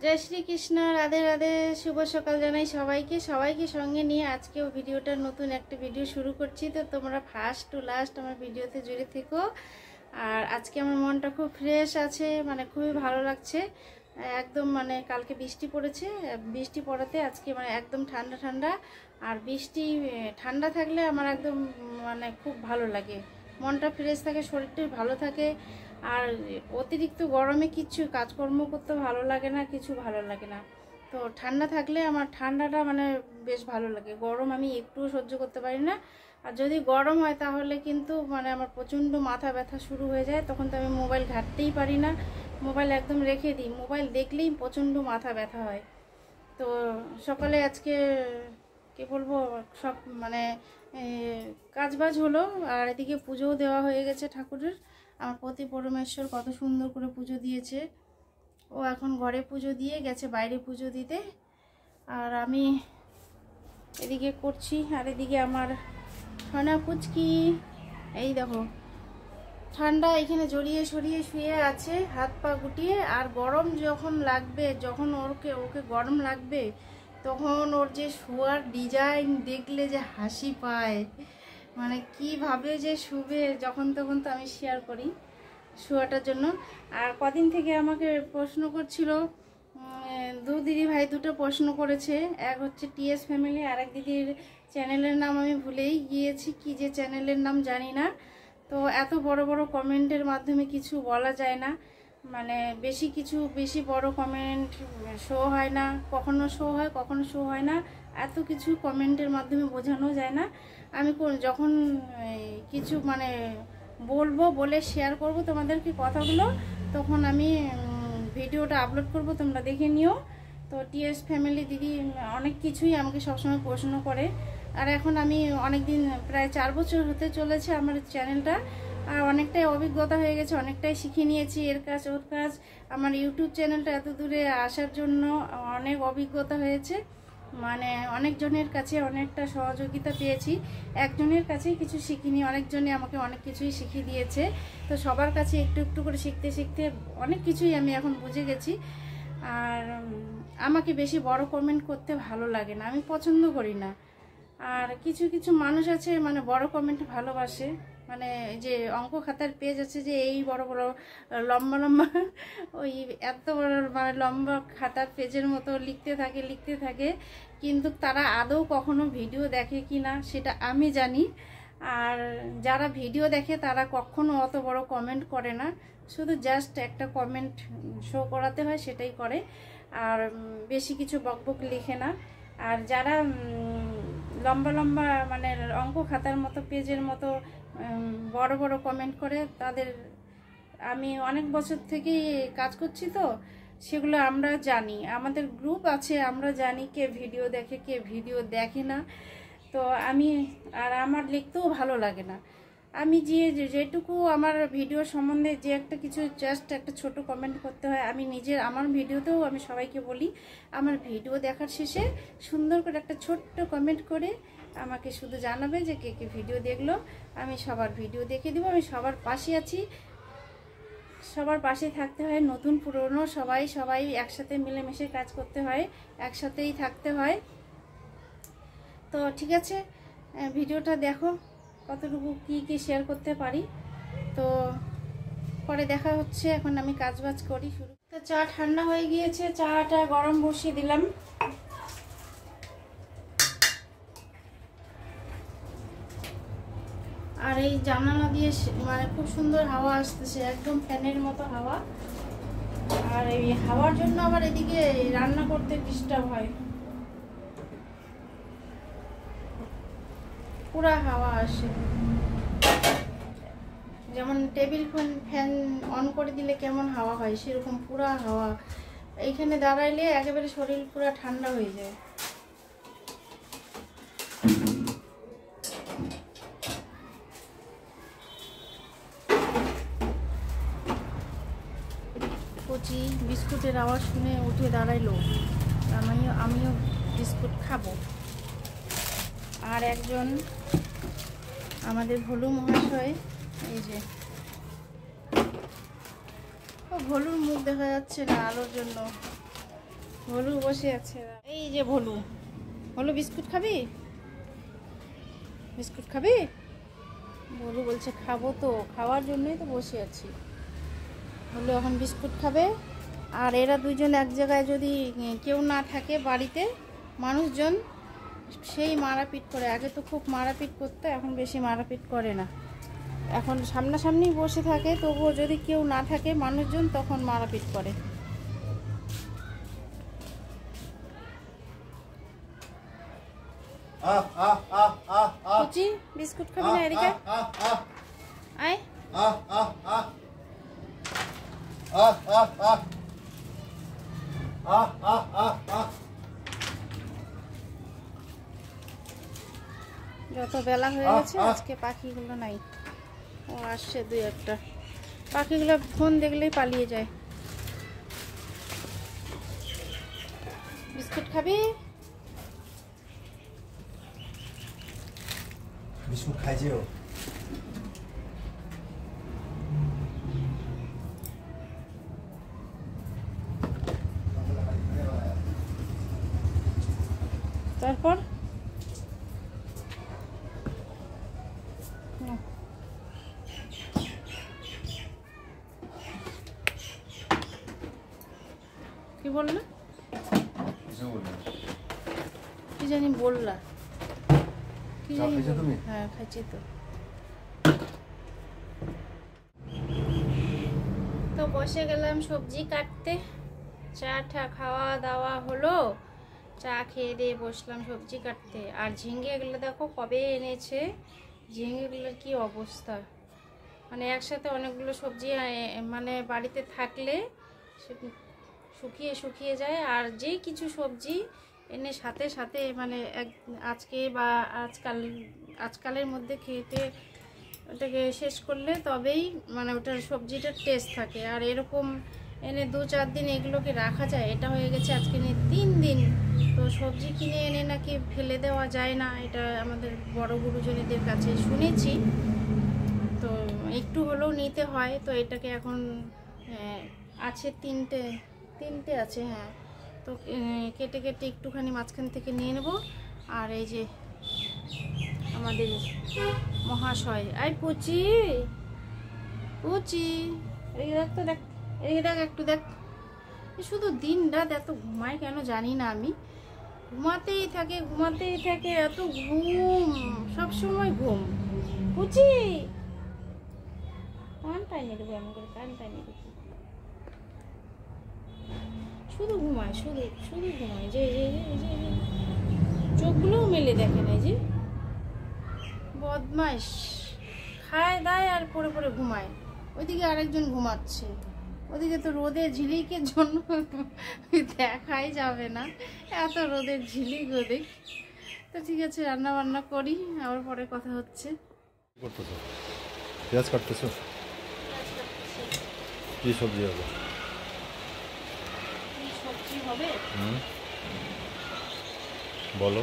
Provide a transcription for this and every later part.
जय श्री कृष्ण राधे राधे शुभ सकाल जानाई सबाइके संगे निये आजके भिडियोटा नतून एक भिडियो शुरू करछि। तो तोमरा फार्स्ट टू लास्ट आमार भिडियोते जुड़े থেকো। और आजके आमार मनटा खूब फ्रेश आछे, माने खूबই ভালো লাগছে। एकदम माने कालके बिस्टी पड़ेছে, बिस्टी पड़ाते आजके माने एकदम ठंडा ठंडा। और बिस्टी ठंडा थाकले आमार एकदम माने खूब भालो लागे, मनटा फ्रेश थाके, शरीरटा भालो थाके। और अतिरिक्त गरमे किच्छु काजकर्म करते भालो लागे ना, किच्छु भालो लागे ना। तो ठंडा थाकले आमार ठंडाटा माने बेश भालो लागे, गरम आमी एकटुओ सह्य करते पारि ना। और यदि गरम हय ताहले किन्तु माने आमार प्रचंड माथा व्यथा शुरू हो जाए, तखन तो आमी मोबाइल घाटतेई पारि ना, मोबाइल एकदम रेखे दिई, मोबाइल देखलेई प्रचंड माथा व्यथा हय। तो सकाले आजके कि बोलबो सब माने काजबाज हलो। और एदिके पुजोओ देওয়া হয়ে গেছে ঠাকুরের। আমার পতি পরমেশ্বর কত সুন্দর করে পুজো দিয়েছে। ও এখন ঘরে পুজো দিয়ে গেছে বাইরে পুজো দিতে, আর আমি এদিকে করছি। আর এদিকে আমার সোনা পুচকি এই দেখো ঠান্ডা এখানে জড়িয়ে সরিয়ে শুয়ে আছে, হাত পা গুটিয়ে। আর গরম যখন লাগবে, যখন ওকে গরম লাগবে, তখন ওর যে শোয়ার ডিজাইন দেখলে যে হাসি পায়, মানে কিভাবে যে শুবে যখন তখন। তো আমি শেয়ার করি শোয়াটার জন্য। আর কদিন থেকে আমাকে প্রশ্ন করছিল, দু দিদি ভাই দুটো প্রশ্ন করেছে। এক হচ্ছে টিএস ফ্যামিলি, আর এক দিদির চ্যানেলের নাম আমি ভুলেই গিয়েছি, কি যে চ্যানেলের নাম জানি না। তো এত বড় বড় কমেন্টের মাধ্যমে কিছু বলা যায় না, মানে বেশি বড় কমেন্ট শো হয় না, কখনো শো হয় কখনো শো হয় না। এত কিছু কমেন্টের মাধ্যমে বোঝানো যায় না। আমি যখন কিছু মানে বলবো, বলে শেয়ার করব তোমাদেরকে কথাগুলো, তখন আমি ভিডিওটা আপলোড করব, তোমরা দেখে নিও। তো টিএস ফ্যামিলি দিদি অনেক কিছুই আমাকে সবসময় প্রশ্ন করে। আর এখন আমি অনেক দিন, প্রায় 4 বছর হতে চলেছে আমার চ্যানেলটা। আর অনেকটাই অভিজ্ঞতা হয়ে গেছে, অনেকটাই শিখে নিয়েছি এর কাজ ওর কাজ। আমার ইউটিউব চ্যানেলটা এত দূরে আসার জন্য অনেক অভিজ্ঞতা হয়েছে, মানে অনেকজনের কাছে অনেকটা সহযোগিতা পেয়েছি। একজনের কাছেই কিছু শিখিনি, অনেকজনে আমাকে অনেক কিছুই শিখিয়ে দিয়েছে। তো সবার কাছে একটু একটু করে শিখতে শিখতে অনেক কিছুই আমি এখন বুঝে গেছি। আর আমাকে বেশি বড় কমেন্ট করতে ভালো লাগে না, আমি পছন্দ করি না। আর কিছু কিছু মানুষ আছে মানে বড় কমেন্ট ভালোবাসে, মানে যে অঙ্ক খাতার পেজ আছে যে এই বড় বড় লম্বা লম্বা ওই এত বড় মানে লম্বা খাতার পেজের মতো লিখতে থাকে, কিন্তু তারা আদৌ কখনো ভিডিও দেখে কি না সেটা আমি জানি। আর যারা ভিডিও দেখে তারা কখনো অত বড় কমেন্ট করে না, শুধু জাস্ট একটা কমেন্ট শো করাতে হয় সেটাই করে, আর বেশি কিছু বকবক লিখে না। আর যারা লম্বা লম্বা মানে অঙ্ক খাতার মতো পেজের মতো বড় বড় কমেন্ট করে, তাদের আমি অনেক বছর থেকেই কাজ করছি, তো সেগুলো আমরা জানি, আমাদের গ্রুপ আছে, আমরা জানি কে ভিডিও দেখে কে ভিডিও দেখে না। তো আমি আর আমার লিখতেও ভালো লাগে না। আমি যেটুকু আমার ভিডিও সম্বন্ধে যে একটা কিছু জাস্ট একটা ছোট কমেন্ট করতে হয়, আমি নিজের আমার ভিডিওতেও আমি সবাইকে বলি, আমার ভিডিও দেখার শেষে সুন্দর করে একটা ছোট্ট কমেন্ট করে আমাকে শুধু জানাবে যে কে কে ভিডিও দেখলো। আমি সবার ভিডিও দেখে দিব, আমি সবার পাশে আছি, সবার পাশে থাকতে হয়। নতুন পুরনো সবাই একসাথে মিলেমিশে কাজ করতে হয়, একসাথেই থাকতে হয়। তো ঠিক আছে, ভিডিওটা দেখো কতটুকু কি শেয়ার করতে পারি। তো পরে দেখা হচ্ছে, এখন আমি কাজবাজ করি শুরু। তো চা ঠান্ডা হয়ে গিয়েছে, চাটা গরম বসিয়ে দিলাম। আর এই জানালা দিয়ে মানে খুব সুন্দর হাওয়া আসতেছে, একদম ফ্যানের মতো হাওয়া। আর এই হাওয়ার জন্য আবার এদিকে রান্না করতে ডিস্টার্ব হয়, পুরা হাওয়া আসে। যেমন টেবিল ফ্যান অন করে দিলে কেমন হাওয়া হয়, সেরকম পুরা হাওয়া। এইখানে দাঁড়াইলে একেবারে শরীর পুরা ঠান্ডা হয়ে যায়। কচি বিস্কুটের আওয়াজ শুনে উঠে দাঁড়াইলো, আমিও বিস্কুট খাবো। আর একজন আমাদের ভলু মহাশয়, এই যে ভলুর মুখ দেখা যাচ্ছে না আলোর জন্য, ভলু বসে আছে, এই যে ভলু। ভলু বিস্কুট খাবি? বিস্কুট খাবি? ভলু বলছে খাবো, তো খাওয়ার জন্যই তো বসে আছি। ভলু এখন বিস্কুট খাবে। আর এরা দুজন এক জায়গায় যদি কেউ না থাকে বাড়িতে, মানুষজন, সেই মারাপিট করে। আগে তো খুব মারাপিট করতো, এখন বেশি মারাপিট করে না। এখন সামনাসামনি বসে থাকে, তবুও যদি কেউ না থাকে মানুষজন, তখন মারাপিট করে। কুচি বিস্কুট খাবি না? এদিকে আয়। যত বেলা হয়ে গেছে, আজকে পাখিগুলো নাই। ও আসছে দুই একটা। পাখিগুলো ফোন দেখলেই পালিয়ে যায়। বিস্কুট খাবি? বিস্কুট খাইছে ও। তারপর কি বললা? কি জানি বললা, কি জানি। হ্যাঁ খাইছি তো। তো বসে গেলাম সবজি কাটতে। চা টা খাওয়া দাওয়া হলো, চা খেয়ে দিয়ে বসলাম সবজি কাটতে। আর ঝিঙ্গে এগুলো দেখো কবে এনেছে, ঝিঙ্গেগুলোর কি অবস্থা। মানে একসাথে অনেকগুলো সবজি মানে বাড়িতে থাকলে শুকিয়ে শুকিয়ে যায়। আর যে কিছু সবজি এনে সাথে সাথে মানে আজকে বা আজকালের মধ্যে খেতে ওটাকে শেষ করলে তবেই মানে ওটার সবজিটার টেস্ট থাকে। আর এরকম এনে 2-4 দিন এগুলোকে রাখা যায়, এটা হয়ে গেছে আজকে নিয়ে 3 দিন। তো সবজি কিনে এনে নাকি ফেলে দেওয়া যায় না, এটা আমাদের বড় গুরুজনীদের কাছে শুনেছি। তো একটু হলেও নিতে হয়। তো এটাকে এখন আছে তিনটে আছে, হ্যাঁ। তো কেটে কেটে একটুখানি মাঝখান থেকে নিয়ে নেব। আর এই যে আমাদের মহাশয়, আই পুচি পুচি, এই দেখ তো, দেখ এই দেখ, একটু দেখ। শুধু দিন রাত এত ঘুমায় কেন জানি না আমি। ঘুমাতেই থাকে, এত ঘুম, সব সময় ঘুম। পুচি কানটাই নিয়ে দেবো, এমন করে কানটাই নিয়ে দেবো। শুধু ঘুমায়, শুধু ঘুমায়। যে চোখগুলোও মেলে দেখে না, যে বদমাইশ। খায় দায় আর পড়ে পড়ে ঘুমায়। ওইদিকে আরেকজন ঘুমাচ্ছে, ওদিকে তো রোদের ঝিলিকের জন্য দেখাই যাবে না, এত রোদের ঝিলিক ওদিক। তো ঠিক আছে, রান্না বান্না করি, আবার পরে কথা হচ্ছে। পেঁয়াজ কাটতেছো? কি সবজি হবে? সবজি হবে বলো।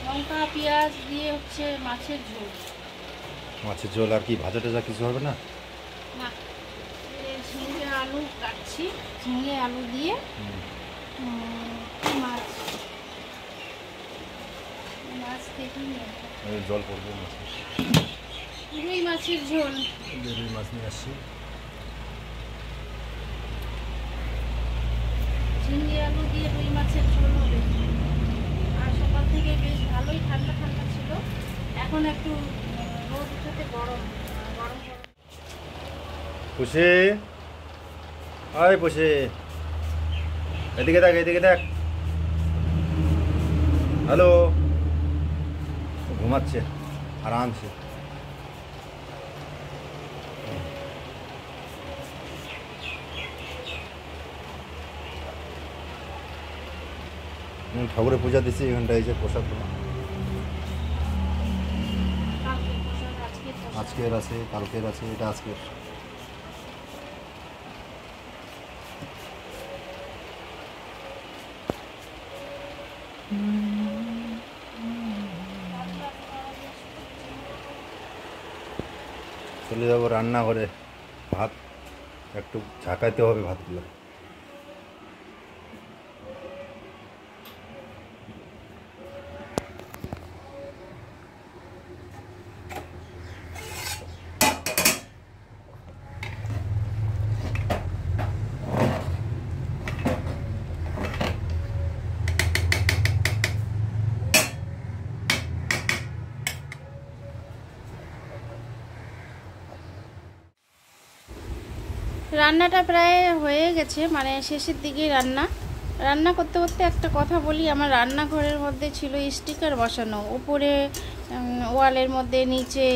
লঙ্কা পেঁয়াজ দিয়ে হচ্ছে মাছের ঝোল। মাছের ঝোল আর কি? ভাজা টাজা কিছু হবে না? না, ঝিঙে আলু কাটছি, ঝিঙে আলু দিয়ে মাছ দেখি জল পড়বে। রুই মাছের ঝোল। রুই মাছ নিয়ে আসছি। ঝিঙে আলু দিয়ে রুই মাছের ঝোল হবে। আর সকাল থেকে বেশ ভালোই ঠান্ডা ঠান্ডা ছিল, এখন একটু রোদ উঠেতে গরম। পুষে আয়, পুষে এদিকে দেখ। হ্যালো, ঘুমাচ্ছে আরামসে। ঠাকুরের পূজা দিচ্ছি এখানটায়, এই যে প্রসাদগুলো আজকের আছে, কালকের আছে, এটা আজকের। চলে যাবো রান্নাঘরে, ভাত একটু ঝাঁকাইতে হবে ভাতগুলো। রান্নাটা প্রায় হয়ে গেছে, মানে শেষের দিকেই রান্না করতে করতে একটা কথা বলি। আমার রান্নাঘরের মধ্যে ছিল স্টিকার বসানো, উপরে ওয়ালের মধ্যে নিচে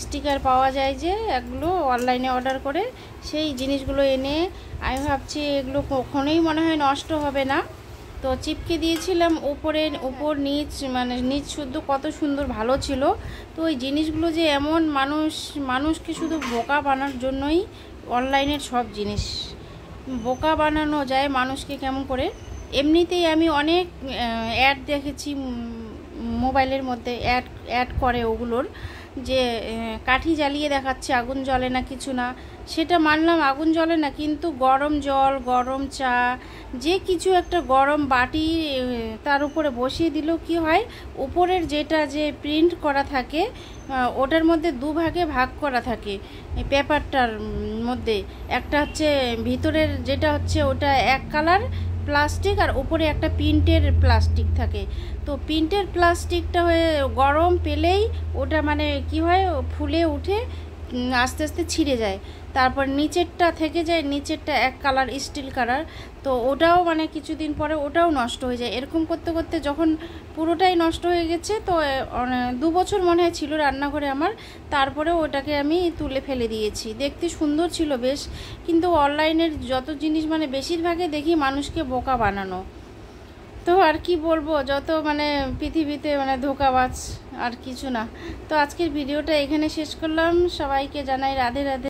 স্টিকার পাওয়া যায় যে, এগুলো অনলাইনে অর্ডার করে সেই জিনিসগুলো এনে আমি ভাবছি এগুলো কখনোই মনে হয় নষ্ট হবে না, তো চিপকে দিয়েছিলাম উপর নিচ, মানে নিচ শুদ্ধ কত সুন্দর ভালো ছিল। তো ওই জিনিসগুলো যে এমন মানুষকে শুধু বোকা বানানোর জন্যই অনলাইনের সব জিনিস বোকা বানানো যায় মানুষকে কেমন করে। এমনিতেই আমি অনেক অ্যাড দেখেছি মোবাইলের মধ্যে, অ্যাড করে ওগুলোর যে কাঠি জ্বালিয়ে দেখাচ্ছে আগুন জ্বলে না কিছু না, সেটা মানলাম আগুন জ্বলে না, কিন্তু গরম জল, গরম চা, যে কিছু একটা গরম বাটি তার উপরে বসিয়ে দিলেও কি হয়, উপরের যেটা যে প্রিন্ট করা থাকে ওটার মধ্যে দুভাগে ভাগ করা থাকে পেপারটার মধ্যে। একটা হচ্ছে ভিতরের যেটা হচ্ছে ওটা এক কালার প্লাস্টিক, আর উপরে একটা প্রিন্টের প্লাস্টিক থাকে। তো প্রিন্টের প্লাস্টিকটা হয়ে গরম পেলেই ওটা মানে কি হয়, ফুলে উঠে আস্তে আস্তে ছিঁড়ে যায়, তারপর নিচেরটা থেকে যায়, নিচেরটা এক কালার স্টিল কালার, তো ওটাও মানে কিছুদিন পরে ওটাও নষ্ট হয়ে যায়। এরকম করতে করতে যখন পুরোটাই নষ্ট হয়ে গেছে, তো 2 বছর মনে হয় ছিল রান্নাঘরে আমার, তারপরে ওটাকে আমি তুলে ফেলে দিয়েছি। দেখতে সুন্দর ছিল বেশ, কিন্তু অনলাইনের যত জিনিস মানে বেশিরভাগে দেখি মানুষকে বোকা বানানো। তো আর কি বলবো, যত মানে পৃথিবীতে মানে ধোঁকাবাজ, আর কিছু না। তো আজকের ভিডিওটা এখানে শেষ করলাম, সবাইকে জানাই রাধে রাধে।